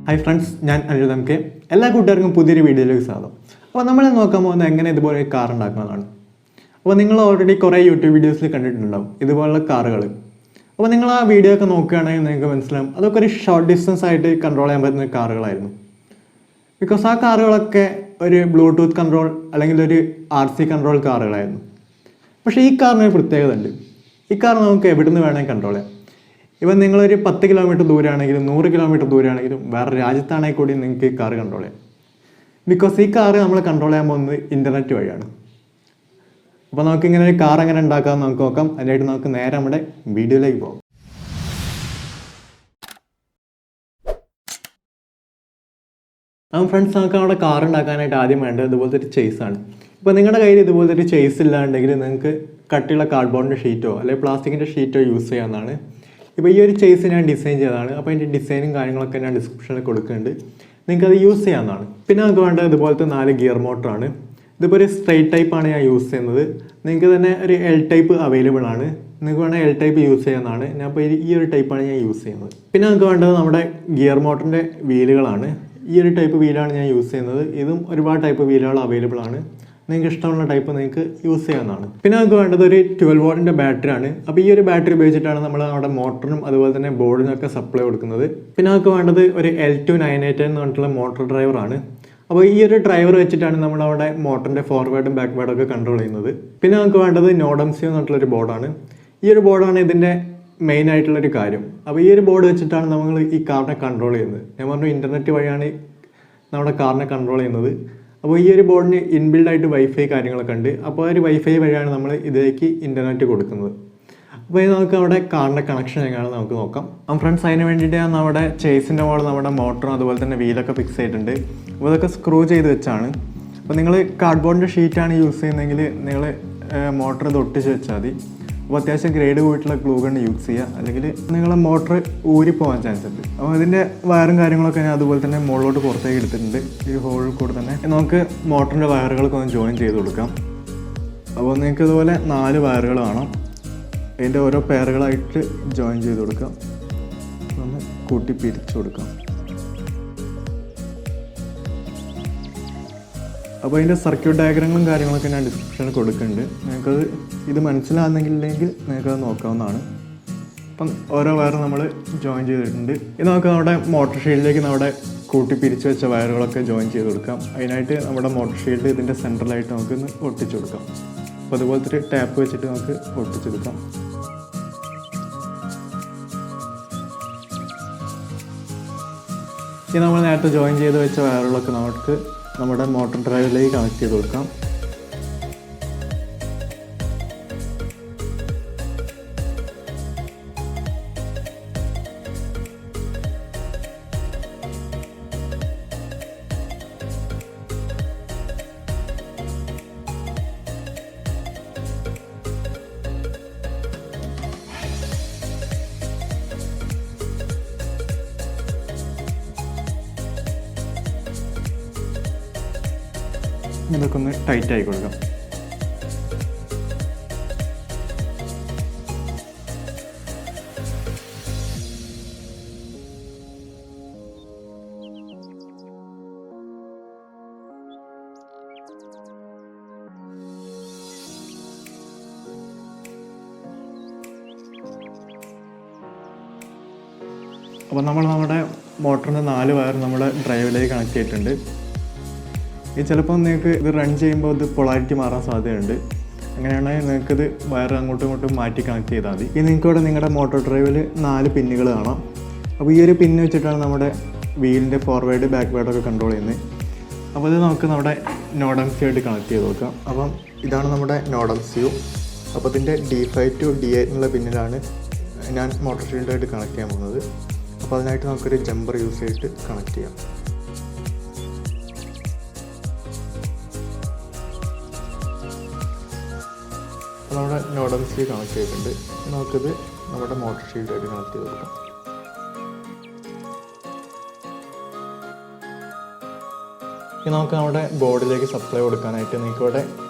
Hi friends, ഞാൻ Nodemcu. എല്ലാ കൂട്ടുകാർക്കും പുതിയൊരു വീഡിയോയിലേക്ക് സ്വാഗതം. അപ്പോൾ നമ്മൾ നോക്കാൻ പോകുന്നത് എങ്ങനെ ഇതുപോലെ ഒരു കാർ ഉണ്ടാക്കുന്നതാണ്. അപ്പോൾ നിങ്ങൾ ഓൾറെഡി കുറേ യൂട്യൂബ് വീഡിയോസിൽ കണ്ടിട്ടുണ്ടാവും ഇതുപോലുള്ള കാറുകൾ. അപ്പോൾ നിങ്ങൾ ആ വീഡിയോ ഒക്കെ നോക്കുകയാണെങ്കിൽ നിങ്ങൾക്ക് മനസ്സിലാവും അതൊക്കെ ഒരു ഷോർട്ട് ഡിസ്റ്റൻസ് ആയിട്ട് കൺട്രോൾ ചെയ്യാൻ പറ്റുന്ന കാറുകളായിരുന്നു. ബിക്കോസ് ആ കാറുകളൊക്കെ ഒരു ബ്ലൂടൂത്ത് കൺട്രോൾ അല്ലെങ്കിൽ ഒരു RC കൺട്രോൾ കാറുകളായിരുന്നു. പക്ഷേ ഈ കാറിന് ഒരു പ്രത്യേകത ഉണ്ട്. ഈ കാർ നമുക്ക് എവിടെ നിന്ന് വേണമെങ്കിൽ കൺട്രോൾ ചെയ്യാം. ഇവൻ നിങ്ങളൊരു 10 കിലോമീറ്റർ ദൂരമാണെങ്കിലും 100 കിലോമീറ്റർ ദൂരമാണെങ്കിലും വേറെ രാജ്യത്താണെങ്കിൽ കൂടി നിങ്ങൾക്ക് ഈ കാർ കൺട്രോൾ ചെയ്യാം. ബിക്കോസ് ഈ കാർ നമ്മൾ കൺട്രോൾ ചെയ്യാൻ പോകുന്നത് ഇൻ്റർനെറ്റ് വഴിയാണ്. അപ്പോൾ നമുക്ക് ഇങ്ങനെ ഒരു കാർ എങ്ങനെ ഉണ്ടാക്കാമെന്ന് നമുക്ക് നോക്കാം. അതിനായിട്ട് നമുക്ക് നേരെ നമ്മുടെ വീഡിയോയിലേക്ക് പോകാം. അപ്പം ഫ്രണ്ട്സ്, നമുക്ക് അവിടെ കാർ ഉണ്ടാക്കാനായിട്ട് ആദ്യം വേണ്ടത് ഇതുപോലത്തെ ഒരു ചേസാണ്. ഇപ്പോൾ നിങ്ങളുടെ കയ്യിൽ ഇതുപോലത്തെ ഒരു ചേസ് ഇല്ലാണ്ടെങ്കിൽ നിങ്ങൾക്ക് കട്ടിയുള്ള കാർഡ്ബോർഡിൻ്റെ ഷീറ്റോ അല്ലെങ്കിൽ പ്ലാസ്റ്റിക്കിൻ്റെ ഷീറ്റോ യൂസ് ചെയ്യാവുന്നതാണ്. ഇപ്പോൾ ഈ ഒരു ചേസ് ഞാൻ ഡിസൈൻ ചെയ്തതാണ്. അപ്പോൾ അതിൻ്റെ ഡിസൈനും കാര്യങ്ങളൊക്കെ ഞാൻ ഡിസ്ക്രിപ്ഷനിൽ കൊടുക്കുന്നുണ്ട്. നിങ്ങൾക്കത് യൂസ് ചെയ്യാവുന്നതാണ്. പിന്നെ നമുക്ക് വേണ്ടത് ഇതുപോലത്തെ 4 ഗിയർ മോട്ടറാണ്. ഇതിപ്പോൾ ഒരു സ്ട്രൈറ്റ് ടൈപ്പാണ് ഞാൻ യൂസ് ചെയ്യുന്നത്. നിങ്ങൾക്ക് തന്നെ ഒരു L ടൈപ്പ് അവൈലബിൾ ആണ്. നിങ്ങൾക്ക് വേണമെങ്കിൽ L ടൈപ്പ് യൂസ് ചെയ്യാവുന്നതാണ്. ഞാൻ ഇപ്പോൾ ഈ ഒരു ടൈപ്പാണ് ഞാൻ യൂസ് ചെയ്യുന്നത്. പിന്നെ നമുക്ക് വേണ്ടത് നമ്മുടെ ഗിയർ മോട്ടറിൻ്റെ വീലുകളാണ്. ഈ ഒരു ടൈപ്പ് വീലാണ് ഞാൻ യൂസ് ചെയ്യുന്നത്. ഇതും ഒരുപാട് ടൈപ്പ് വീലുകൾ അവൈലബിൾ ആണ്. നിങ്ങൾക്ക് ഇഷ്ടമുള്ള ടൈപ്പ് നിങ്ങൾക്ക് യൂസ് ചെയ്യാവുന്നതാണ്. പിന്നെ നമുക്ക് വേണ്ടത് ഒരു 12 വോൾട്ടിൻ്റെ ബാറ്ററിയാണ്. അപ്പോൾ ഈ ഒരു ബാറ്ററി ഉപയോഗിച്ചിട്ടാണ് നമ്മൾ നമ്മുടെ മോട്ടറിനും അതുപോലെ തന്നെ ബോർഡിനൊക്കെ സപ്ലൈ കൊടുക്കുന്നത്. പിന്നെ നമുക്ക് വേണ്ടത് ഒരു L298 എന്ന് പറഞ്ഞിട്ടുള്ള മോട്ടോർ ഡ്രൈവറാണ്. അപ്പോൾ ഈ ഒരു ഡ്രൈവർ വെച്ചിട്ടാണ് നമ്മൾ അവിടെ മോട്ടറിൻ്റെ ഫോർവേഡും ബാക്ക്വേഡും ഒക്കെ കൺട്രോൾ ചെയ്യുന്നത്. പിന്നെ നമുക്ക് വേണ്ടത് Nodemcu എന്ന് പറഞ്ഞിട്ടുള്ളൊരു ബോർഡാണ്. ഈ ഒരു ബോർഡാണ് ഇതിൻ്റെ മെയിൻ ആയിട്ടുള്ളൊരു കാര്യം. അപ്പോൾ ഈ ഒരു ബോർഡ് വെച്ചിട്ടാണ് നമ്മൾ ഈ കാറിനെ കൺട്രോൾ ചെയ്യുന്നത്. ഞാൻ പറഞ്ഞു ഇൻ്റർനെറ്റ് വഴിയാണ് നമ്മുടെ കാറിനെ കൺട്രോൾ ചെയ്യുന്നത്. അപ്പോൾ ഈ ഒരു ബോർഡിന് ഇൻബിൽഡായിട്ട് വൈഫൈ കാര്യങ്ങളൊക്കെ ഉണ്ട്. അപ്പോൾ ഒരു വൈഫൈ വഴിയാണ് നമ്മൾ ഇതിലേക്ക് ഇൻ്റർനെറ്റ് കൊടുക്കുന്നത്. അപ്പോൾ ഇത് നമുക്ക് അവിടെ കാറിൻ്റെ കണക്ഷൻ എങ്ങനെയാണെന്ന് നമുക്ക് നോക്കാം. ഫ്രണ്ട്സ്, അതിന് വേണ്ടിയിട്ട് നമ്മുടെ ചേസിൻ്റെ മുകളിൽ നമ്മുടെ മോട്ടറും അതുപോലെ തന്നെ വീലൊക്കെ ഫിക്സ് ചെയ്തിട്ടുണ്ട്. അപ്പോൾ ഇതൊക്കെ സ്ക്രൂ ചെയ്ത് വെച്ചാണ്. അപ്പോൾ നിങ്ങൾ കാർഡ്ബോർഡിൻ്റെ ഷീറ്റാണ് യൂസ് ചെയ്യുന്നതെങ്കിൽ നിങ്ങൾ മോട്ടർ ഇത് ഒട്ടിച്ച് വെച്ചാൽ മതി. അപ്പോൾ അത്യാവശ്യം ഗ്രേഡ് പോയിട്ടുള്ള ഗ്ലൂ ഗൺ യൂസ് ചെയ്യുക, അല്ലെങ്കിൽ നിങ്ങളെ മോട്ടർ ഊരിപ്പോകാൻ ചാൻസ് ഉണ്ട്. അപ്പോൾ ഇതിൻ്റെ വയറും കാര്യങ്ങളൊക്കെ ഞാൻ അതുപോലെ തന്നെ മുകളിലോട്ട് പുറത്തേക്ക് എടുത്തിട്ടുണ്ട്. ഈ ഹോളിൽ കൂടെ തന്നെ നമുക്ക് മോട്ടറിൻ്റെ വയറുകളൊക്കെ ഒന്ന് ജോയിൻ ചെയ്ത് കൊടുക്കാം. അപ്പോൾ നിങ്ങൾക്ക് ഇതുപോലെ 4 വയറുകൾ വേണം. അതിൻ്റെ ഓരോ പെയറുകളായിട്ട് ജോയിൻ ചെയ്ത് കൊടുക്കാം. ഒന്ന് കൂട്ടി പിരിച്ചു കൊടുക്കാം. അപ്പോൾ അതിൻ്റെ സർക്യൂട്ട് ഡയഗ്രങ്ങളും കാര്യങ്ങളൊക്കെ ഞാൻ ഡിസ്ക്രിപ്ഷനിൽ കൊടുക്കുന്നുണ്ട്. നിങ്ങൾക്കത് ഇത് മനസ്സിലാകുന്നെങ്കിലെങ്കിൽ നിങ്ങൾക്കത് നോക്കാവുന്നതാണ്. അപ്പം ഓരോ വയർ നമ്മൾ ജോയിൻ ചെയ്തിട്ടുണ്ട്. ഇത് നമുക്ക് നമ്മുടെ മോട്ടോർ ഷീൽഡിലേക്ക് നമ്മുടെ കൂട്ടി പിരിച്ചു വെച്ച വയറുകളൊക്കെ ജോയിൻ ചെയ്ത് കൊടുക്കാം. അതിനായിട്ട് നമ്മുടെ മോട്ടോർ ഷീൽഡ് ഇതിൻ്റെ സെൻട്രലായിട്ട് നമുക്കൊന്ന് ഒട്ടിച്ചു കൊടുക്കാം. അപ്പോൾ അതുപോലത്തെ ഒരു ടാപ്പ് വെച്ചിട്ട് നമുക്ക് ഒട്ടിച്ചെടുക്കാം. ഇനി നമ്മൾ നേരത്തെ ജോയിൻ ചെയ്ത് വെച്ച വയറുകളൊക്കെ നമുക്ക് നമ്മുടെ മോട്ടോർ ഡ്രൈവിലേക്ക് കണക്ട് ചെയ്ത് കൊടുക്കാം. ഇതൊക്കെ ഒന്ന് ടൈറ്റ് ആയി കൊടുക്കാം. അപ്പോൾ നമ്മൾ നമ്മുടെ മോട്ടറിൻ്റെ 4 വയർ നമ്മുടെ ഡ്രൈവിലേക്ക് കണക്ട് ചെയ്തിട്ടുണ്ട്. ഈ ചിലപ്പോൾ നിങ്ങൾക്ക് ഇത് റൺ ചെയ്യുമ്പോൾ ഇത് പൊളാരിറ്റി മാറാൻ സാധ്യതയുണ്ട്. അങ്ങനെയാണെങ്കിൽ നിങ്ങൾക്കിത് വയർ അങ്ങോട്ടും ഇങ്ങോട്ടും മാറ്റി കണക്ട് ചെയ്താൽ മതി. ഇനി നിങ്ങൾക്ക് ഇവിടെ നിങ്ങളുടെ മോട്ടോർ ഡ്രൈവിൽ 4 പിന്നുകൾ കാണാം. അപ്പോൾ ഈ ഒരു പിന്ന് വെച്ചിട്ടാണ് നമ്മുടെ വീലിൻ്റെ ഫോർവേഡ് ബാക്ക്വേഡൊക്കെ കൺട്രോൾ ചെയ്യുന്നത്. അപ്പോൾ ഇത് നമുക്ക് നമ്മുടെ Nodemcu ആയിട്ട് കണക്ട് ചെയ്ത് നോക്കാം. അപ്പം ഇതാണ് നമ്മുടെ Nodemcu. അപ്പോൾ ഇതിൻ്റെ D5 to D8 എന്നുള്ള പിന്നിലാണ് ഞാൻ മോട്ടോർ ഷീൽഡായിട്ട് കണക്ട് ചെയ്യാൻ പോകുന്നത്. അപ്പോൾ അതിനായിട്ട് നമുക്കൊരു ജമ്പർ യൂസ് ചെയ്തിട്ട് കണക്ട് ചെയ്യാം. നമ്മുടെ Nodemcu കണക്ട് ചെയ്തിട്ടുണ്ട്. നമുക്കിത് നമ്മുടെ മോട്ടോർ ഷീൽഡായിട്ട് കണക്ട് ചെയ്ത് കൊടുക്കാം. ഇനി നമുക്ക് നമ്മുടെ ബോർഡിലേക്ക് സപ്ലൈ കൊടുക്കാനായിട്ട് നിങ്ങൾക്ക് ഇവിടെ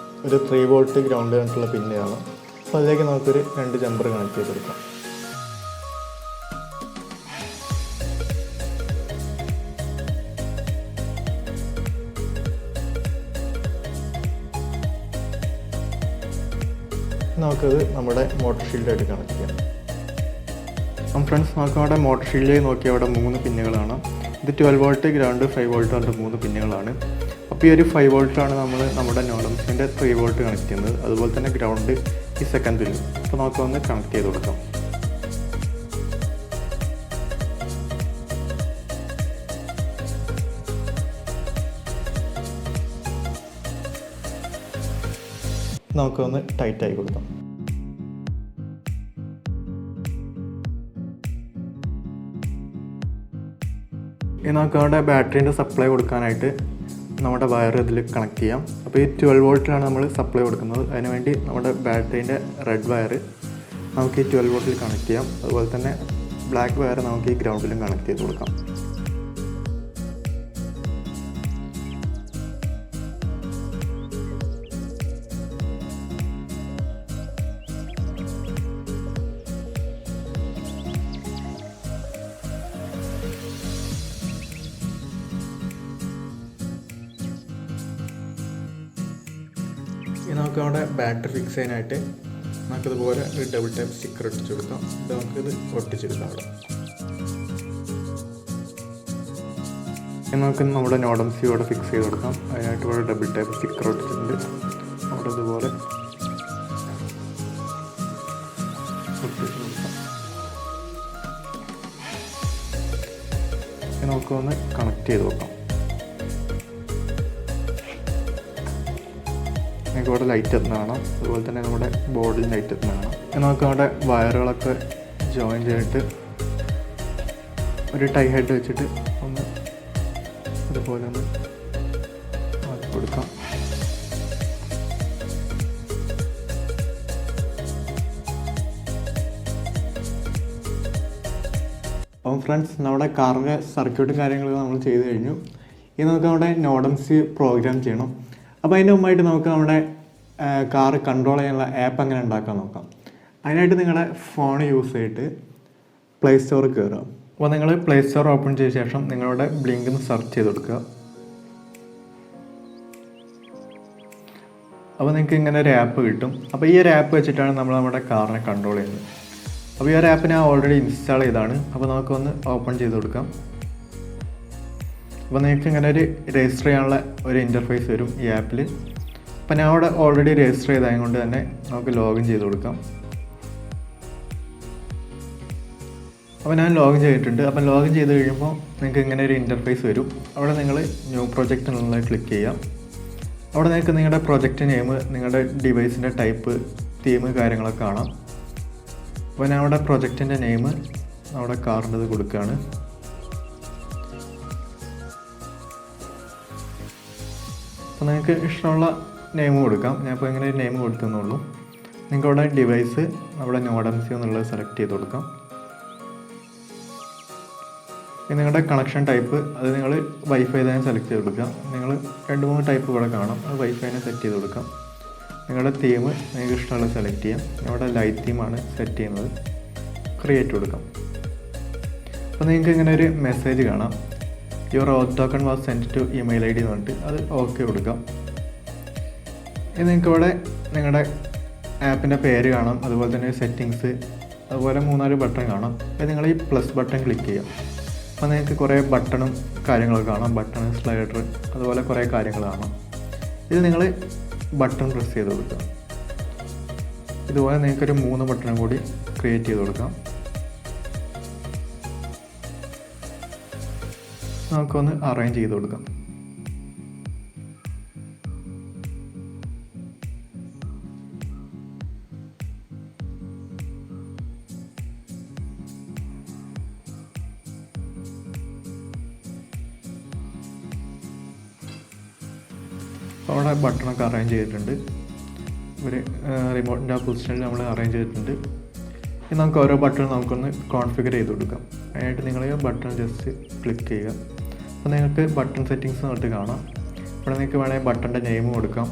ഒരു 3 വോൾട്ട് ഗ്രൗണ്ട് കണ്ടിട്ടുള്ള പിന്ന് കാണാം. അപ്പോൾ അതിലേക്ക് നമുക്കൊരു 2 ജമ്പർ കണക്ട് ചെയ്ത് കൊടുക്കാം. നമുക്കത് നമ്മുടെ മോട്ടർ ഷീൽഡായിട്ട് കണക്ട് ചെയ്യാം. അപ്പം ഫ്രണ്ട്സ് നമുക്ക് അവിടെ മോട്ടർ ഷീൽഡിൽ നോക്കി അവിടെ 3 പിന്നുകളാണ്. ഇത് 12 വോൾട്ട്, ഗ്രൗണ്ട്, 5 വോൾട്ട് പറഞ്ഞിട്ട് 3 പിന്നുകളാണ്. അപ്പോൾ ഈ ഒരു 5 വോൾട്ടാണ് നമ്മൾ നമ്മുടെ നോഡംസിൻ്റെ 3 വോൾട്ട് കണക്ട് ചെയ്യുന്നത്. അതുപോലെ തന്നെ ഗ്രൗണ്ട് ഈ സെക്കൻഡ് പില്ല്. അപ്പോൾ നമുക്കൊന്ന് കണക്ട് ചെയ്ത് കൊടുക്കാം. നമുക്കൊന്ന് ടൈറ്റായി കൊടുക്കാം. ഇനി നമുക്ക് അവിടെ ബാറ്ററീൻ്റെ സപ്ലൈ കൊടുക്കാനായിട്ട് നമ്മുടെ വയർ ഇതിൽ കണക്ട് ചെയ്യാം. അപ്പോൾ ഈ 12 വോൾട്ടിലാണ് നമ്മൾ സപ്ലൈ കൊടുക്കുന്നത്. അതിനുവേണ്ടി നമ്മുടെ ബാറ്ററീൻ്റെ റെഡ് വയർ നമുക്ക് ഈ 12 വോൾട്ടിൽ കണക്ട് ചെയ്യാം. അതുപോലെ തന്നെ ബ്ലാക്ക് വയർ നമുക്ക് ഈ ഗ്രൗണ്ടിലും കണക്ട് ചെയ്ത് കൊടുക്കാം. ഇനി നമുക്ക് അവിടെ ബാറ്ററി ഫിക്സ് ചെയ്യാനായിട്ട് നമുക്കിതുപോലെ ഒരു ഡബിൾ ടൈപ്പ് സ്റ്റിക്കർ ഒട്ടിച്ച് കൊടുക്കാം. ഇത് നമുക്കിത് ഒട്ടിച്ചെടുക്കാം അവിടെ. ഇനി നമുക്ക് നമ്മുടെ നോഡംസി ഇവിടെ ഫിക്സ് ചെയ്ത് കൊടുക്കാം. അതിനായിട്ട് ഇവിടെ ഡബിൾ ടൈപ്പ് സ്റ്റിക്കർ ഒട്ടിച്ചിട്ടുണ്ട്. അവിടെ ഇതുപോലെ ഒട്ടിച്ച് കൊടുക്കാം. ഇനി നമുക്കൊന്ന് കണക്ട് ചെയ്ത് നോക്കാം. നമുക്ക് ഇവിടെ ലൈറ്റ് എത്തുന്ന കാണാം. അതുപോലെ തന്നെ നമ്മുടെ ബോർഡിൽ ലൈറ്റ് എത്തുന്ന കാണാം. നമുക്ക് അവിടെ വയറുകളൊക്കെ ജോയിൻ ചെയ്തിട്ട് ഒരു ടൈ ഹെഡ് വെച്ചിട്ട് ഒന്ന് ഇതുപോലെ ഒന്ന് ആക്കി കൊടുക്കാം. അപ്പം ഫ്രണ്ട്സ്, നമ്മുടെ കാറിൻ്റെ സർക്യൂട്ടും കാര്യങ്ങളൊക്കെ നമ്മൾ ചെയ്ത് കഴിഞ്ഞു. ഇനി നമുക്ക് നമ്മുടെ നോഡംസി പ്രോഗ്രാം ചെയ്യണം. അപ്പോൾ അതിൻ്റെ മുമ്പായിട്ട് നമുക്ക് നമ്മുടെ കാറ് കൺട്രോൾ ചെയ്യാനുള്ള ആപ്പ് എങ്ങനെ ഉണ്ടാക്കാൻ നോക്കാം. അതിനായിട്ട് നിങ്ങളുടെ ഫോൺ യൂസ് ചെയ്തിട്ട് പ്ലേ സ്റ്റോറിൽ കയറുക. അപ്പോൾ നിങ്ങൾ പ്ലേ സ്റ്റോർ ഓപ്പൺ ചെയ്ത ശേഷം നിങ്ങളുടെ ബ്ലിങ്ക് എന്ന് സെർച്ച് ചെയ്ത് കൊടുക്കുക. അപ്പോൾ നിങ്ങൾക്ക് ഇങ്ങനെ ഒരു ആപ്പ് കിട്ടും. അപ്പോൾ ഈ ഒരു ആപ്പ് വെച്ചിട്ടാണ് നമ്മൾ നമ്മുടെ കാറിനെ കൺട്രോൾ ചെയ്യുന്നത്. അപ്പോൾ ഈ ഒരു ആപ്പ് ഞാൻ ഓൾറെഡി ഇൻസ്റ്റാൾ ചെയ്താണ്. അപ്പോൾ നമുക്കൊന്ന് ഓപ്പൺ ചെയ്ത് കൊടുക്കാം. അപ്പോൾ നിങ്ങൾക്ക് ഇങ്ങനെ ഒരു രജിസ്റ്റർ ചെയ്യാനുള്ള ഒരു ഇൻ്റർഫേസ് വരും ഈ ആപ്പിൽ. അപ്പോൾ ഞാൻ അവിടെ ഓൾറെഡി രജിസ്റ്റർ ചെയ്തതുകൊണ്ട് തന്നെ നമുക്ക് ലോഗിൻ ചെയ്ത് കൊടുക്കാം. അപ്പോൾ ഞാൻ ലോഗിൻ ചെയ്തിട്ടുണ്ട്. അപ്പം ലോഗിൻ ചെയ്ത് കഴിയുമ്പോൾ നിങ്ങൾക്ക് ഇങ്ങനെ ഒരു ഇൻ്റർഫേസ് വരും. അവിടെ നിങ്ങൾ ന്യൂ പ്രൊജക്റ്റ് എന്നുള്ളത് ക്ലിക്ക് ചെയ്യാം. അവിടെ നിങ്ങൾക്ക് നിങ്ങളുടെ പ്രൊജക്റ്റ് നെയിം, നിങ്ങളുടെ ഡിവൈസിൻ്റെ ടൈപ്പ്, തീം കാര്യങ്ങളൊക്കെ കാണാം. അപ്പോൾ ഞാൻ അവിടെ പ്രൊജക്റ്റിൻ്റെ നെയിം അവിടെ കാറിൻ്റെത് കൊടുക്കുകയാണ്. അപ്പോൾ നിങ്ങൾക്ക് ഇഷ്ടമുള്ള നെയിം കൊടുക്കാം. ഞാനിപ്പോൾ ഇങ്ങനെ ഒരു നെയിം കൊടുത്തെന്നുള്ളൂ. നിങ്ങൾക്ക് അവിടെ ഡിവൈസ് നമ്മുടെ നോഡംസി എന്നുള്ളത് സെലക്ട് ചെയ്ത് കൊടുക്കാം. ഇനി നിങ്ങളുടെ കണക്ഷൻ ടൈപ്പ് അത് നിങ്ങൾ വൈഫൈ തന്നെ സെലക്ട് ചെയ്ത് കൊടുക്കാം. നിങ്ങൾ 2-3 ടൈപ്പ് ഇവിടെ കാണാം. അത് വൈഫൈനെ സെറ്റ് ചെയ്ത് കൊടുക്കാം. നിങ്ങളുടെ തീം നിങ്ങൾക്ക് ഇഷ്ടമുള്ളത് സെലക്ട് ചെയ്യാം. അവിടെ ലൈറ്റ് തീമാണ് സെറ്റ് ചെയ്യുന്നത്. ക്രിയേറ്റ് കൊടുക്കാം. അപ്പോൾ നിങ്ങൾക്ക് ഇങ്ങനെ ഒരു മെസ്സേജ് കാണാം. Your auth token was send to email ID എന്ന് പറഞ്ഞിട്ട് അത് ഓക്കെ കൊടുക്കാം. ഇനി നിങ്ങൾക്ക് ഇവിടെ നിങ്ങളുടെ ആപ്പിൻ്റെ പേര് കാണാം. അതുപോലെ തന്നെ സെറ്റിങ്സ്, അതുപോലെ 3-4 ബട്ടൺ കാണാം. അത് നിങ്ങൾ ഈ പ്ലസ് ബട്ടൺ ക്ലിക്ക് ചെയ്യാം. അപ്പോൾ നിങ്ങൾക്ക് കുറേ ബട്ടണും കാര്യങ്ങളൊക്കെ കാണാം. ബട്ടൺ, സ്ലൈഡർ, അതുപോലെ കുറേ കാര്യങ്ങൾ കാണാം. ഇത് നിങ്ങൾ ബട്ടൺ പ്രസ് ചെയ്ത് കൊടുക്കുക. ഇതുപോലെ നിങ്ങൾക്കൊരു 3 ബട്ടണും കൂടി ക്രിയേറ്റ് ചെയ്ത് കൊടുക്കാം. നമുക്കൊന്ന് അറേഞ്ച് ചെയ്ത് കൊടുക്കാം. അവിടെ ബട്ടണൊക്കെ അറേഞ്ച് ചെയ്തിട്ടുണ്ട്. ഒരു റിമോട്ടിൻ്റെ ആ പൊസിഷനിൽ നമ്മൾ അറേഞ്ച് ചെയ്തിട്ടുണ്ട്. ഇനി നമുക്ക് ഓരോ ബട്ടൺ നമുക്കൊന്ന് കോൺഫിഗർ ചെയ്ത് കൊടുക്കാം. അതിനായിട്ട് നിങ്ങൾ ബട്ടൺ ജസ്റ്റ് ക്ലിക്ക് ചെയ്യുക. അപ്പോൾ നിങ്ങൾക്ക് ബട്ടൺ സെറ്റിങ്സ് എന്നിട്ട് കാണാം. ഇവിടെ നിങ്ങൾക്ക് വേണമെങ്കിൽ ബട്ടൻ്റെ നെയിം കൊടുക്കാം.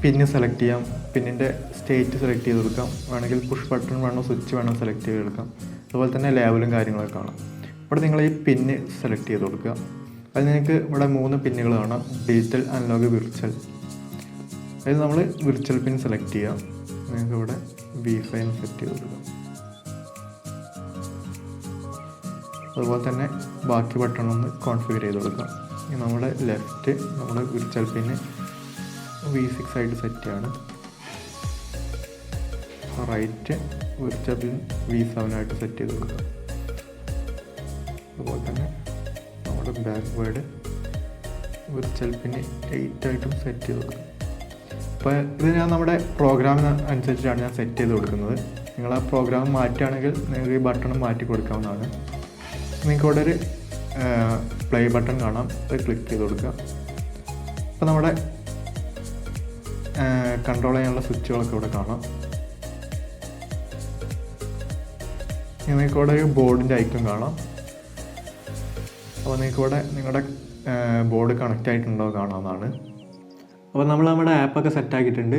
പിന്ന് സെലക്ട് ചെയ്യാം. പിന്നിൻ്റെ സ്റ്റേറ്റ് സെലക്ട് ചെയ്ത് കൊടുക്കാം. വേണമെങ്കിൽ പുഷ് ബട്ടൺ വേണോ സ്വിച്ച് വേണോ സെലക്ട് ചെയ്ത് കൊടുക്കാം. അതുപോലെ തന്നെ ലേബലും കാര്യങ്ങളൊക്കെ കാണാം. ഇവിടെ നിങ്ങൾ ഈ പിന്ന് സെലക്ട് ചെയ്ത് കൊടുക്കുക. അത് നിങ്ങൾക്ക് ഇവിടെ 3 പിന്നുകൾ കാണാം. Digital, analogue, virtual. അതിൽ നമ്മൾ വിർച്വൽ പിൻ സെലക്ട് ചെയ്യാം. നിങ്ങൾക്ക് ഇവിടെ V5 സെറ്റ് ചെയ്ത് കൊടുക്കാം. അതുപോലെ തന്നെ ബാക്കി ബട്ടൺ ഒന്ന് കോൺഫിഗർ ചെയ്ത് കൊടുക്കാം. ഇനി നമ്മുടെ ലെഫ്റ്റ് നമ്മുടെ വിർച്വൽ പിന്ന് V6 ആയിട്ട് സെറ്റ് ചെയ്യാണ്. റൈറ്റ് വിർച്വൽ പിൻ V7 ആയിട്ട് സെറ്റ് ചെയ്ത് കൊടുക്കാം. അതുപോലെ തന്നെ നമ്മുടെ ബാക്ക്വേർഡ് വിർച്വൽ പിന്ന് 8 ആയിട്ടും സെറ്റ് ചെയ്ത് കൊടുക്കാം. അപ്പോൾ ഇത് ഞാൻ നമ്മുടെ പ്രോഗ്രാമിന് അനുസരിച്ചാണ് ഞാൻ സെറ്റ് ചെയ്ത് കൊടുക്കുന്നത്. നിങ്ങൾ ആ പ്രോഗ്രാം മാറ്റുകയാണെങ്കിൽ നിങ്ങൾക്ക് ഈ ബട്ടൺ മാറ്റി കൊടുക്കാവുന്നതാണ്. നിങ്ങൾക്ക് ഇവിടെ ഒരു പ്ലേ ബട്ടൺ കാണാം, അത് ക്ലിക്ക് ചെയ്ത് കൊടുക്കുക. അപ്പോൾ നമ്മുടെ കൺട്രോൾ ചെയ്യാനുള്ള സ്വിച്ചുകളൊക്കെ ഇവിടെ കാണാം. നിങ്ങൾക്ക് ഇവിടെ ഒരു ബോർഡിൻ്റെ ഐക്കൺ കാണാം. അപ്പോൾ നിങ്ങൾക്ക് ഇവിടെ നിങ്ങളുടെ ബോർഡ് കണക്റ്റ് ആയിട്ടുണ്ടോ കാണാവുന്നതാണ്. അപ്പോൾ നമ്മൾ നമ്മുടെ ആപ്പൊക്കെ സെറ്റാക്കിയിട്ടുണ്ട്.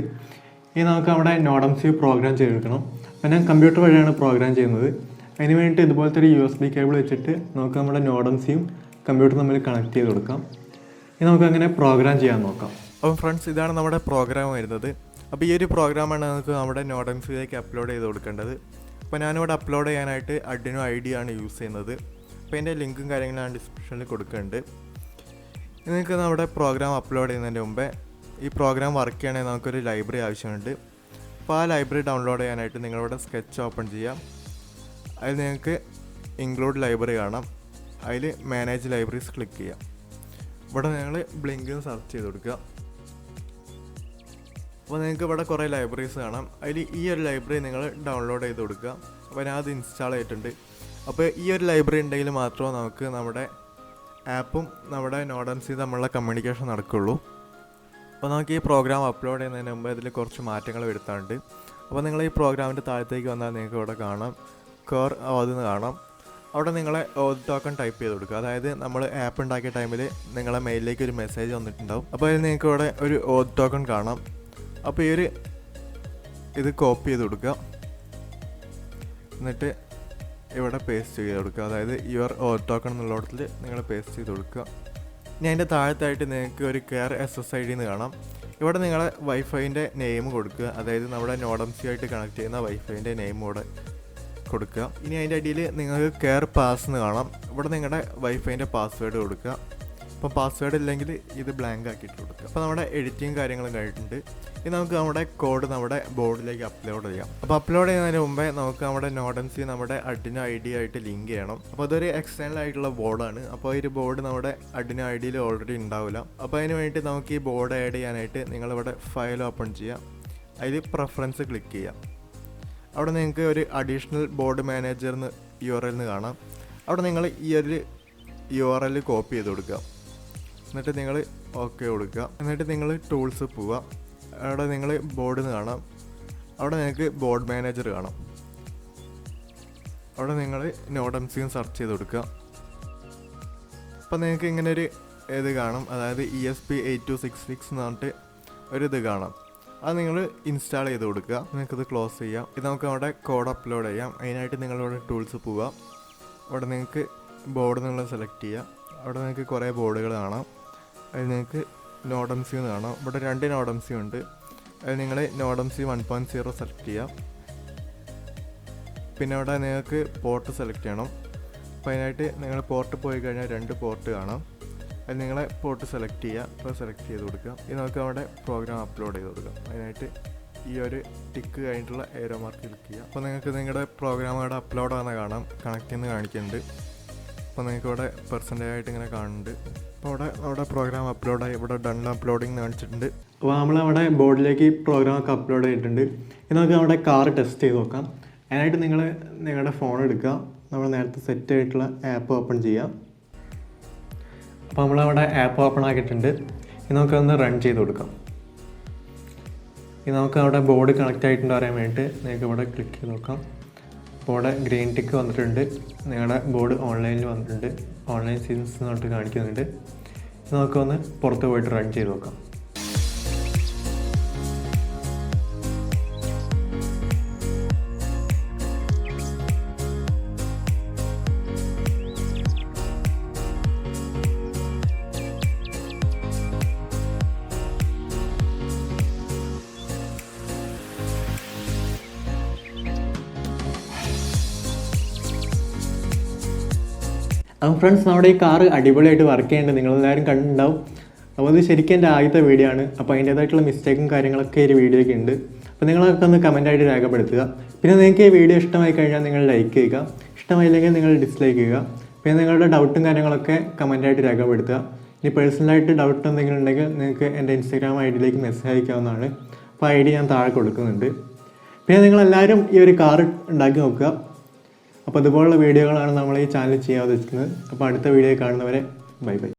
ഇനി നമുക്ക് നമ്മുടെ നോഡംസ്യൂ പ്രോഗ്രാം ചെയ്തെടുക്കണം. അപ്പോൾ ഞാൻ കമ്പ്യൂട്ടർ വഴിയാണ് പ്രോഗ്രാം ചെയ്യുന്നത്. അതിന് വേണ്ടിയിട്ട് ഇതുപോലത്തെ ഒരു USB കേബിൾ വെച്ചിട്ട് നമുക്ക് നമ്മുടെ നോഡംസ്യൂം കമ്പ്യൂട്ടർ തമ്മിൽ കണക്ട് ചെയ്ത് കൊടുക്കാം. ഇനി നമുക്ക് അങ്ങനെ പ്രോഗ്രാം ചെയ്യാൻ നോക്കാം. അപ്പോൾ ഫ്രണ്ട്സ്, ഇതാണ് നമ്മുടെ പ്രോഗ്രാം വരുന്നത്. അപ്പോൾ ഈ ഒരു പ്രോഗ്രാമാണ് നമുക്ക് നമ്മുടെ നോഡംസ്യൂയിലേക്ക് അപ്ലോഡ് ചെയ്ത് കൊടുക്കേണ്ടത്. അപ്പോൾ ഞാനിവിടെ അപ്ലോഡ് ചെയ്യാനായിട്ട് Arduino Ide ആണ് യൂസ് ചെയ്യുന്നത്. അപ്പോൾ എൻ്റെ ലിങ്കും കാര്യങ്ങളും ഞാൻ ഡിസ്ക്രിപ്ഷനിൽ കൊടുക്കുന്നുണ്ട്. നിങ്ങൾക്ക് നമ്മുടെ പ്രോഗ്രാം അപ്ലോഡ് ചെയ്യുന്നതിന് മുമ്പേ ഈ പ്രോഗ്രാം വർക്ക് ചെയ്യണമെങ്കിൽ നമുക്കൊരു ലൈബ്രറി ആവശ്യമുണ്ട്. അപ്പോൾ ആ ലൈബ്രറി ഡൗൺലോഡ് ചെയ്യാനായിട്ട് നിങ്ങളിവിടെ സ്കെച്ച് ഓപ്പൺ ചെയ്യാം. അതിൽ നിങ്ങൾക്ക് ഇൻക്ലൂഡ് ലൈബ്രറി കാണാം. അതിൽ മാനേജ് ലൈബ്രറീസ് ക്ലിക്ക് ചെയ്യാം. ഇവിടെ നിങ്ങൾ ബ്ലിങ്ക് സെർച്ച് ചെയ്ത് കൊടുക്കുക. അപ്പോൾ നിങ്ങൾക്ക് ഇവിടെ കുറേ ലൈബ്രറീസ് കാണാം. അതിൽ ഈ ഒരു ലൈബ്രറി നിങ്ങൾ ഡൗൺലോഡ് ചെയ്ത് കൊടുക്കുക. അപ്പോൾ ഞാൻ അത് ഇൻസ്റ്റാൾ ചെയ്തിട്ടുണ്ട്. അപ്പോൾ ഈ ഒരു ലൈബ്രറി ഉണ്ടെങ്കിൽ മാത്രമേ നമുക്ക് നമ്മുടെ ആപ്പും നമ്മുടെ നോഡംസ്യൂ തമ്മിലുള്ള കമ്മ്യൂണിക്കേഷൻ നടക്കുകയുള്ളൂ. അപ്പോൾ നമുക്ക് ഈ പ്രോഗ്രാം അപ്ലോഡ് ചെയ്യുന്നതിന് മുമ്പ് ഇതിൽ കുറച്ച് മാറ്റങ്ങൾ വരുത്താറുണ്ട്. അപ്പോൾ നിങ്ങൾ ഈ പ്രോഗ്രാമിൻ്റെ താഴത്തേക്ക് വന്നാൽ നിങ്ങൾക്ക് ഇവിടെ കാണാം കോർ ഓതെന്ന് കാണാം. അവിടെ നിങ്ങളെ ഓത് ടോക്കൺ ടൈപ്പ് ചെയ്ത് കൊടുക്കുക. അതായത് നമ്മൾ ആപ്പ് ഉണ്ടാക്കിയ ടൈമിൽ നിങ്ങളെ മെയിലിലേക്ക് ഒരു മെസ്സേജ് വന്നിട്ടുണ്ടാവും. അപ്പോൾ അതിൽ നിങ്ങൾക്ക് ഇവിടെ ഒരു ഓത് ടോക്കൺ കാണാം. അപ്പോൾ ഇത് കോപ്പി ചെയ്ത് കൊടുക്കുക. എന്നിട്ട് ഇവിടെ പേസ്റ്റ് ചെയ്ത് കൊടുക്കുക. അതായത് യുവർ ഓത് ടോക്കൺ എന്നുള്ളിടത്തിൽ നിങ്ങൾ പേസ്റ്റ് ചെയ്ത് കൊടുക്കുക. ഇനി അതിൻ്റെ താഴത്തായിട്ട് നിങ്ങൾക്ക് ഒരു കെയർ SSID എന്ന് കാണാം. ഇവിടെ നിങ്ങളെ വൈഫൈൻ്റെ നെയിം കൊടുക്കുക. അതായത് നമ്മുടെ നോഡംസ്യൂ ആയിട്ട് കണക്ട് ചെയ്യുന്ന വൈഫൈൻ്റെ നെയിം ഇവിടെ കൊടുക്കുക. ഇനി അതിൻ്റെ അടിയിൽ നിങ്ങൾക്ക് കെയർ പാസ് എന്ന് കാണാം. ഇവിടെ നിങ്ങളുടെ വൈഫൈൻ്റെ പാസ്വേഡ് കൊടുക്കുക. അപ്പോൾ പാസ്വേഡ് ഇല്ലെങ്കിൽ ഇത് ബ്ലാങ്ക് ആക്കിയിട്ട് കൊടുക്കുക. അപ്പോൾ നമ്മുടെ എഡിറ്റിങ് കാര്യങ്ങളും കഴിഞ്ഞിട്ടുണ്ട്. ഇനി നമുക്ക് നമ്മുടെ കോഡ് നമ്മുടെ ബോർഡിലേക്ക് അപ്ലോഡ് ചെയ്യാം. അപ്പോൾ അപ്ലോഡ് ചെയ്യുന്നതിന് മുമ്പേ നമുക്ക് നമ്മുടെ നോഡംസ്യൂ നമ്മുടെ Arduino Ide ആയിട്ട് ലിങ്ക് ചെയ്യണം. അപ്പോൾ അതൊരു എക്സ്റ്റേണൽ ആയിട്ടുള്ള ബോർഡാണ്. അപ്പോൾ ഈ ഒരു ബോർഡ് നമ്മുടെ Arduino Ideയിൽ ഓൾറെഡി ഉണ്ടാവില്ല. അപ്പോൾ അതിന് വേണ്ടി നമുക്ക് ഈ ബോർഡ് ആഡ് ചെയ്യാനായിട്ട് നിങ്ങളിവിടെ ഫയൽ ഓപ്പൺ ചെയ്യുക. അതിൽ പ്രിഫറൻസ് ക്ലിക്ക് ചെയ്യാം. അവിടെ നിങ്ങൾക്ക് ഒരു അഡീഷണൽ ബോർഡ് മാനേജർ എന്ന് URL കാണാം. അവിടെ നിങ്ങൾ ഈ ഒരു URL കോപ്പി ചെയ്ത് കൊടുക്കുക. എന്നിട്ട് നിങ്ങൾ ഓക്കെ കൊടുക്കുക. എന്നിട്ട് നിങ്ങൾ ടൂൾസ് പോവുക. അവിടെ നിങ്ങൾ ബോർഡ് കാണാം. അവിടെ നിങ്ങൾക്ക് ബോർഡ് മാനേജർ കാണാം. അവിടെ നിങ്ങൾ നോഡംസ്യൂ സെർച്ച് ചെയ്ത് കൊടുക്കുക. അപ്പോൾ നിങ്ങൾക്ക് ഇങ്ങനെ ഒരു ഇത് കാണും. അതായത് ESP8266 എന്ന് പറഞ്ഞിട്ട് ഒരിത് കാണാം. അത് നിങ്ങൾ ഇൻസ്റ്റാൾ ചെയ്ത് കൊടുക്കുക. നിങ്ങൾക്കത് ക്ലോസ് ചെയ്യാം. ഇത് നമുക്ക് അവിടെ കോഡ് അപ്ലോഡ് ചെയ്യാം. അതിനായിട്ട് നിങ്ങളിവിടെ ടൂൾസ് പോവുക. അവിടെ നിങ്ങൾക്ക് ബോർഡ് നിങ്ങൾ സെലക്ട് ചെയ്യുക. അവിടെ നിങ്ങൾക്ക് കുറേ ബോർഡുകൾ കാണാം. അതിൽ നിങ്ങൾക്ക് നോഡംസ്യൂ കാണാം. ഇവിടെ 2 നോഡംസ്യൂ ഉണ്ട്. അതിൽ നിങ്ങൾ നോഡംസ്യൂ 1.0 സെലക്ട് ചെയ്യാം. പിന്നെ അവിടെ നിങ്ങൾക്ക് പോർട്ട് സെലക്ട് ചെയ്യണം. അപ്പോൾ അതിനായിട്ട് നിങ്ങൾ പോർട്ട് പോയി കഴിഞ്ഞാൽ 2 പോർട്ട് കാണാം. അതിൽ നിങ്ങളെ പോർട്ട് സെലക്ട് ചെയ്യുക. അപ്പോൾ സെലക്ട് ചെയ്ത് കൊടുക്കുക. ഇത് നമുക്ക് അവിടെ പ്രോഗ്രാം അപ്ലോഡ് ചെയ്ത് കൊടുക്കാം. അതിനായിട്ട് ഈ ഒരു ടിക്ക് കഴിഞ്ഞിട്ടുള്ള ഏരോ മാർക്ക് ക്ലിക്ക് ചെയ്യുക. അപ്പോൾ നിങ്ങൾക്ക് നിങ്ങളുടെ പ്രോഗ്രാം അവിടെ അപ്ലോഡ് ആണെന്ന് കാണാം. കണക്ട് ചെയ്യുന്ന കാണിക്കുന്നുണ്ട്. അപ്പോൾ നിങ്ങൾക്ക് ഇവിടെ പെർസെൻറ്റേജ് ആയിട്ട് ഇങ്ങനെ കാണുന്നുണ്ട്. അപ്പോൾ അവിടെ പ്രോഗ്രാം അപ്ലോഡായി. ഇവിടെ ഡൺ അപ്ലോഡിങ് കാണിച്ചിട്ടുണ്ട്. അപ്പോൾ നമ്മളവിടെ ബോർഡിലേക്ക് പ്രോഗ്രാമൊക്കെ അപ്ലോഡ് ചെയ്തിട്ടുണ്ട്. ഇനി നമുക്ക് നമ്മുടെ കാർ ടെസ്റ്റ് ചെയ്ത് നോക്കാം. അതിനായിട്ട് നിങ്ങൾ നിങ്ങളുടെ ഫോൺ എടുക്കുക. നമ്മൾ നേരത്തെ സെറ്റ് ആയിട്ടുള്ള ആപ്പ് ഓപ്പൺ ചെയ്യുക. അപ്പോൾ നമ്മളവിടെ ആപ്പ് ഓപ്പൺ ആക്കിയിട്ടുണ്ട്. ഇനി നമുക്കൊന്ന് റൺ ചെയ്ത് കൊടുക്കാം. ഇനി നമുക്ക് അവിടെ ബോർഡ് കണക്റ്റ് ആയിട്ടുണ്ട് അറിയാൻ വേണ്ടിയിട്ട് നിങ്ങൾക്ക് ഇവിടെ ക്ലിക്ക് ചെയ്ത് നോക്കാം. അപ്പോൾ ഇവിടെ ഗ്രീൻ ടിക്ക് വന്നിട്ടുണ്ട്. നിങ്ങളുടെ ബോർഡ് ഓൺലൈനിൽ വന്നിട്ടുണ്ട്. ഓൺലൈൻ സീൻസ് എന്ന് പറഞ്ഞിട്ട് കാണിക്കുന്നുണ്ട്. നമുക്കൊന്ന് പുറത്ത് പോയിട്ട് റൺ ചെയ്ത് നോക്കാം. അപ്പോൾ ഫ്രണ്ട്സ്, നമ്മുടെ ഈ കാറ് അടിപൊളിയായിട്ട് വർക്ക് ചെയ്യുന്നുണ്ട്, നിങ്ങളെല്ലാവരും കണ്ടിട്ടുണ്ടാവും. അപ്പോൾ ഇത് ശരിക്കും എൻ്റെ ആദ്യത്തെ വീഡിയോ ആണ്. അപ്പോൾ അതിൻ്റേതായിട്ടുള്ള മിസ്റ്റേക്കും കാര്യങ്ങളൊക്കെ ഈ വീഡിയോയ്ക്ക് ഉണ്ട്. അപ്പോൾ നിങ്ങളൊക്കെ ഒന്ന് കമൻറ്റായിട്ട് രേഖപ്പെടുത്തുക. പിന്നെ നിങ്ങൾക്ക് ഈ വീഡിയോ ഇഷ്ടമായി കഴിഞ്ഞാൽ നിങ്ങൾ ലൈക്ക് ചെയ്യുക, ഇഷ്ടമായില്ലെങ്കിൽ നിങ്ങൾ ഡിസ്ലൈക്ക് ചെയ്യുക. പിന്നെ നിങ്ങളുടെ ഡൗട്ടും കാര്യങ്ങളൊക്കെ കമൻറ്റായിട്ട് രേഖപ്പെടുത്തുക. ഇനി പേഴ്സണലായിട്ട് ഡൗട്ട് എന്തെങ്കിലും ഉണ്ടെങ്കിൽ നിങ്ങൾക്ക് എൻ്റെ ഇൻസ്റ്റാഗ്രാം ഐഡിയിലേക്ക് മെസ്സേജ് അയക്കാവുന്നതാണ്. അപ്പോൾ ഐ ഡി ഞാൻ താഴെ കൊടുക്കുന്നുണ്ട്. പിന്നെ നിങ്ങളെല്ലാവരും ഈ ഒരു കാർ ഉണ്ടാക്കി നോക്കുക. അപ്പോൾ ഇതുപോലുള്ള വീഡിയോകളാണ് നമ്മൾ ഈ ചാനൽ ചെയ്യാൻ ഉദ്ദേശിക്കുന്നത്. അപ്പോൾ അടുത്ത വീഡിയോ കാണുന്നവരെ ബൈ ബൈ.